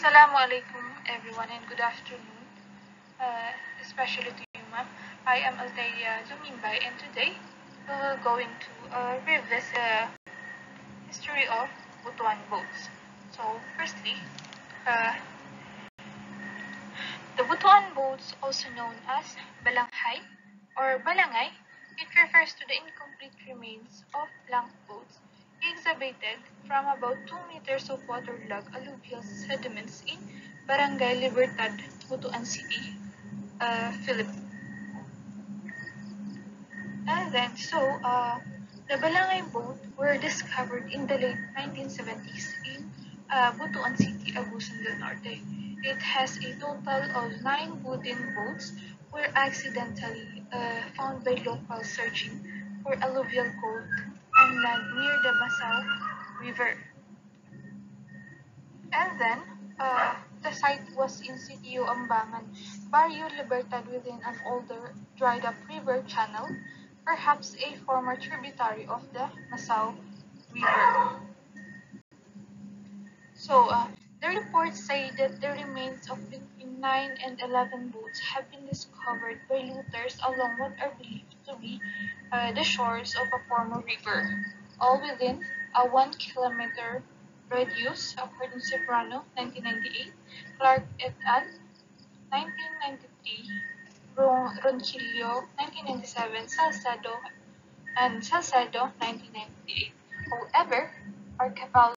Assalamualaikum everyone and good afternoon, especially to you ma'am. I am Althea Zumimbay and today we will going to revisit the history of Butuan boats. So firstly, uh, the Butuan boats, also known as Balanghay or Balangay, it refers to the incomplete remains of blank boats excavated from about 2 meters of waterlogged alluvial sediments in Barangay Libertad, Butuan City, Philippines. And then, the Balangay boat were discovered in the late 1970s in Butuan City, Agusan del Norte. It has a total of 9 wooden boats were accidentally found by locals searching for alluvial gold on land near the Masao River. And then, the site was in Sitio Ambangan, Barrio Libertad within an older, dried-up river channel, perhaps a former tributary of the Masao River. The reports say that the remains of between 9 and 11 boats have been discovered by looters along what are believed to be the shores of a former river, all within a 1 kilometer radius, according to Cebrano, 1998, Clark et al., 1993, Ronquillo, 1997, Salcedo, 1998. However, archival